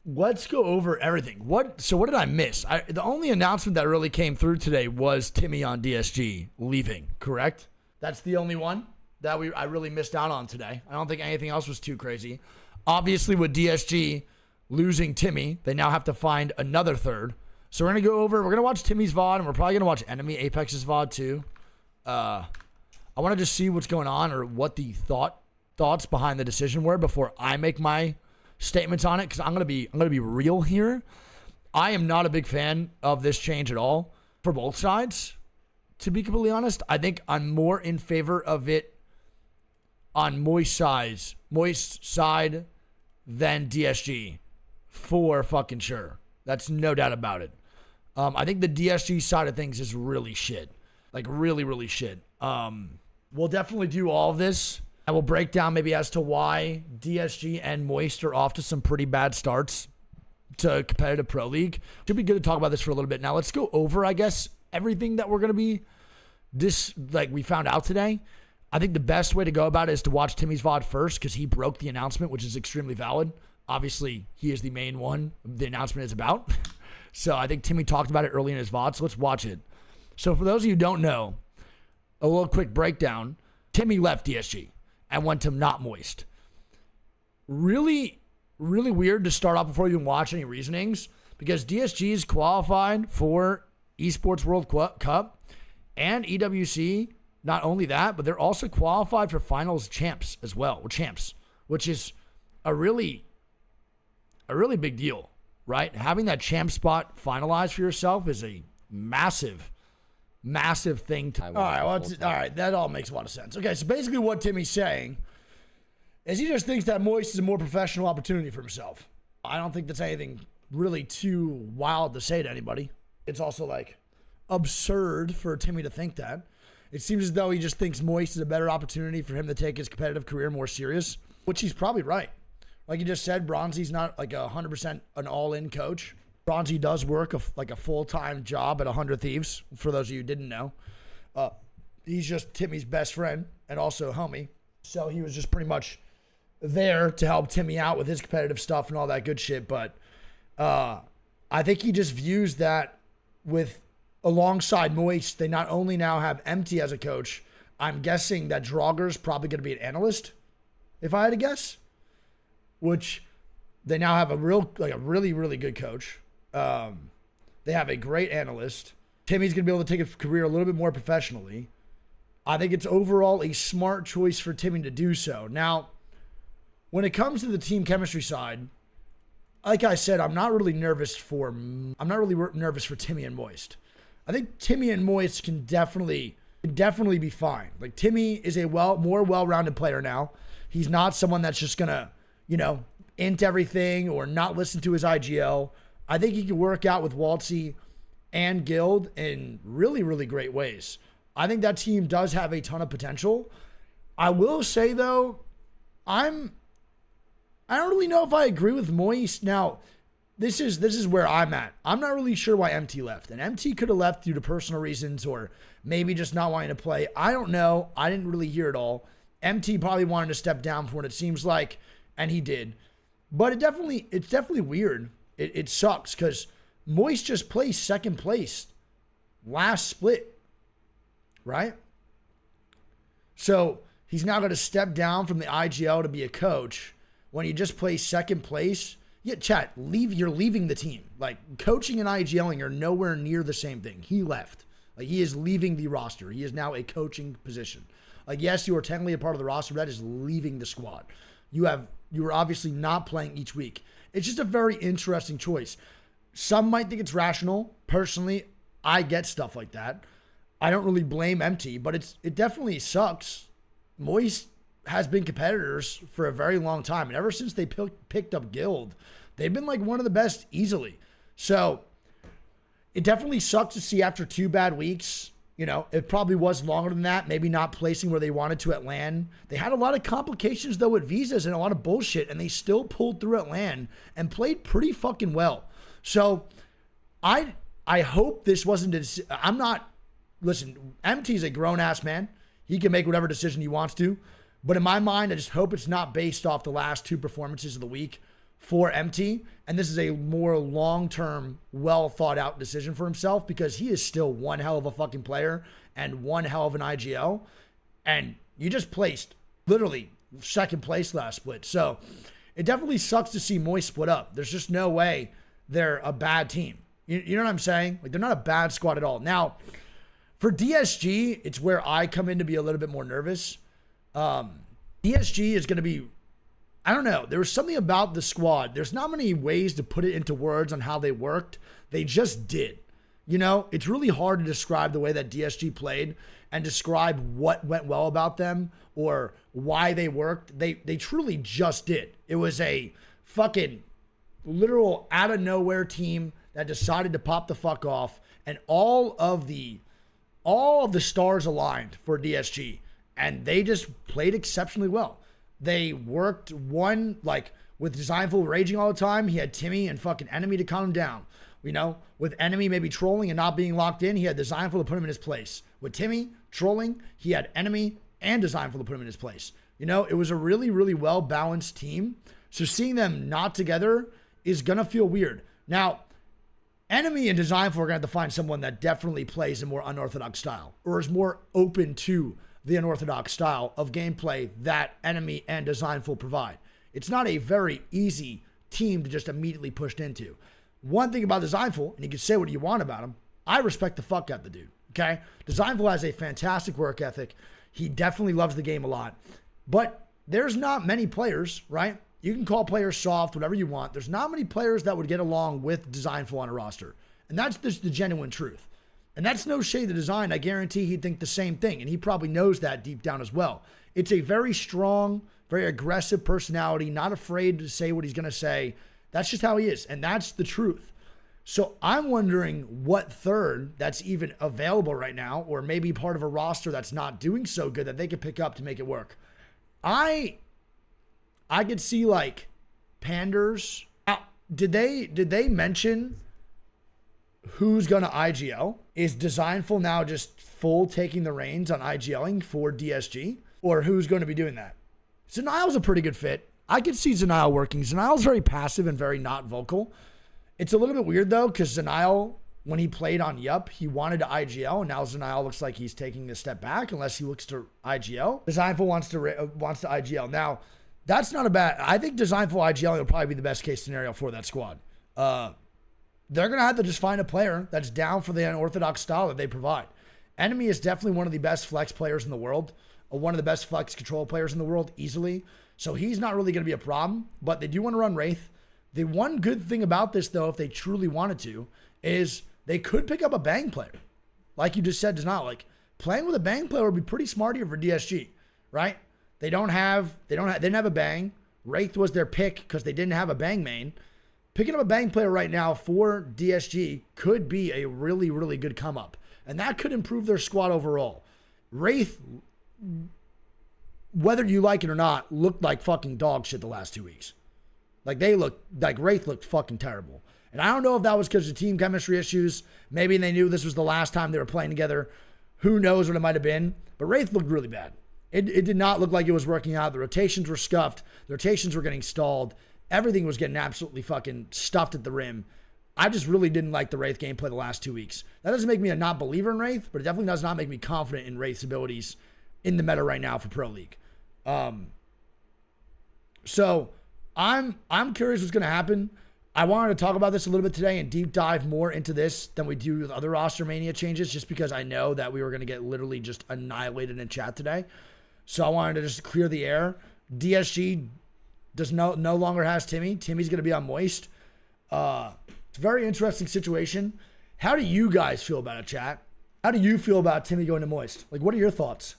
let's go over everything. So what did I miss? The only announcement that really came through today was Timmy on DSG leaving, correct? That's the only one that I really missed out on today. I don't think anything else was too crazy. Obviously, with DSG losing Timmy, they now have to find another third. So we're going to watch Timmy's VOD, and we're probably going to watch Enemy Apex's VOD too. I want to just see what's going on or what the thoughts behind the decision were before I make my statements on it, because I'm gonna be real here. I am not a big fan of this change at all for both sides. To be completely honest, I think I'm more in favor of it on Moist side than DSG for fucking sure. That's no doubt about it. I think the DSG side of things is really shit, like really, really shit. We'll definitely do all of this. I will break down maybe as to why DSG and Moist are off to some pretty bad starts to competitive pro league. Should be good to talk about this for a little bit. Now let's go over, I guess, everything that we're going to be we found out today. I think the best way to go about it is to watch Timmy's VOD first, because he broke the announcement, which is extremely valid. Obviously, he is the main one the announcement is about. So I think Timmy talked about it early in his VOD, so let's watch it. So for those of you who don't know, a little quick breakdown. Timmy left DSG and went to not Moist. Really, really weird to start off before you even watch any reasonings, because DSG is qualified for Esports World Cup and EWC. Not only that, but they're also qualified for finals champs as well, or champs, which is a really big deal, right? Having that champ spot finalized for yourself is a massive thing to. All right, that all makes a lot of sense. Okay, so basically what Timmy's saying is he just thinks that Moist is a more professional opportunity for himself. I don't think that's anything really too wild to say to anybody. It's also like absurd for Timmy to think that. It seems as though he just thinks Moist is a better opportunity for him to take his competitive career more serious, which he's probably right. Like you just said, Bronzy's not like 100% an all-in coach. Bronzy does work like a full-time job at 100 Thieves, for those of you who didn't know. He's just Timmy's best friend and also homie. So he was just pretty much there to help Timmy out with his competitive stuff and all that good shit. But I think he just views that with alongside Moist, they not only now have MT as a coach, I'm guessing that Draugur's probably going to be an analyst, if I had to guess, which they now have a really, really good coach. They have a great analyst. Timmy's going to be able to take his career a little bit more professionally. I think it's overall a smart choice for Timmy to do so. Now, when it comes to the team chemistry side, like I said, I'm not really nervous for Timmy and Moist. I think Timmy and Moist can definitely be fine. Like, Timmy is a more well-rounded player now. He's not someone that's just gonna, int everything or not listen to his IGL. I think he can work out with Waltzy and Guild in really, really great ways. I think that team does have a ton of potential. I will say though, I don't really know if I agree with Moist. Now, this is where I'm at. I'm not really sure why MT left. And MT could have left due to personal reasons or maybe just not wanting to play. I don't know. I didn't really hear it all. MT probably wanted to step down for what it seems like, and he did. But it's definitely weird. It sucks because Moist just placed second place last split, right? So he's now going to step down from the IGL to be a coach when he just placed second place. Yeah, chat, you're leaving the team. Like, coaching and IGLing are nowhere near the same thing. He left. Like, he is leaving the roster. He is now a coaching position. Like, yes, you are technically a part of the roster, but that is leaving the squad. You are obviously not playing each week. It's just a very interesting choice. Some might think it's rational. Personally, I get stuff like that. I don't really blame MT, but it definitely sucks. Moist has been competitors for a very long time. And ever since they picked up Guild, they've been like one of the best easily. So it definitely sucks to see after 2 bad weeks. It probably was longer than that. Maybe not placing where they wanted to at LAN. They had a lot of complications though with visas and a lot of bullshit, and they still pulled through at LAN and played pretty fucking well. So I hope this wasn't listen, MT's a grown ass man. He can make whatever decision he wants to. But in my mind, I just hope it's not based off the last 2 performances of the week for MT, and this is a more long-term, well-thought-out decision for himself because he is still one hell of a fucking player and one hell of an IGL, and you just placed literally second place last split. So it definitely sucks to see Moist split up. There's just no way they're a bad team. You know what I'm saying? Like, they're not a bad squad at all. Now, for DSG, it's where I come in to be a little bit more nervous. DSG is going to be, I don't know. There was something about the squad. There's not many ways to put it into words on how they worked. They just did. You know, it's really hard to describe the way that DSG played and describe what went well about them or why they worked. They truly just did. It was a fucking literal out of nowhere team that decided to pop the fuck off, and all of the stars aligned for DSG, and they just played exceptionally well. They worked one, like, with Designful raging all the time. He had Timmy and fucking Enemy to calm him down. You know, with Enemy maybe trolling and not being locked in, he had Designful to put him in his place. With Timmy trolling, he had Enemy and Designful to put him in his place. You know, it was a really, really well-balanced team. So seeing them not together is going to feel weird. Now, Enemy and Designful are going to have to find someone that definitely plays a more unorthodox style or is more open to the unorthodox style of gameplay that Enemy and Designful provide. It's not a very easy team to just immediately push into. One thing about Designful, and you can say what you want about him, I respect the fuck out of the dude, okay? Designful has a fantastic work ethic. He definitely loves the game a lot. But there's not many players, right? You can call players soft, whatever you want. There's not many players that would get along with Designful on a roster. And that's just the genuine truth. And that's no shade to Design. I guarantee he'd think the same thing. And he probably knows that deep down as well. It's a very strong, very aggressive personality, not afraid to say what he's going to say. That's just how he is. And that's the truth. So I'm wondering what third that's even available right now, or maybe part of a roster that's not doing so good that they could pick up to make it work. I could see like Panders. Did they mention who's going to IGL? Is Designful now just full taking the reins on IGLing for DSG? Or who's going to be doing that? Zenial's a pretty good fit. I could see Zenial working. Zenial's very passive and very not vocal. It's a little bit weird though, because Zenial, when he played on Yup, he wanted to IGL, and now Zenial looks like he's taking a step back unless he looks to IGL. Designful wants to IGL. Now, that's not a bad. I think Designful IGL will probably be the best case scenario for that squad. They're going to have to just find a player that's down for the unorthodox style that they provide. Enemy is definitely one of the best flex players in the world, or one of the best flex control players in the world easily. So he's not really going to be a problem, but they do want to run Wraith. The one good thing about this, though, if they truly wanted to, is they could pick up a Bang player. Like you just said, does not. Like, playing with a Bang player would be pretty smart here for DSG, right? They didn't have a Bang. Wraith was their pick because they didn't have a Bang main. Picking up a Bang player right now for DSG could be a really, really good come up. And that could improve their squad overall. Wraith, whether you like it or not, looked like fucking dog shit the last 2 weeks. Like, Wraith looked fucking terrible. And I don't know if that was because of team chemistry issues. Maybe they knew this was the last time they were playing together. Who knows what it might have been. But Wraith looked really bad. It did not look like it was working out. The rotations were scuffed. The rotations were getting stalled. Everything was getting absolutely fucking stuffed at the rim. I just really didn't like the Wraith gameplay the last 2 weeks. That doesn't make me a not believer in Wraith, but it definitely does not make me confident in Wraith's abilities in the meta right now for Pro League. So I'm curious what's going to happen. I wanted to talk about this a little bit today and deep dive more into this than we do with other roster mania changes, just because I know that we were going to get literally just annihilated in chat today. So I wanted to just clear the air. DSG no longer has Timmy. Timmy's going to be on Moist. It's a very interesting situation. How do you guys feel about it, chat? How do you feel about Timmy going to Moist? Like, what are your thoughts?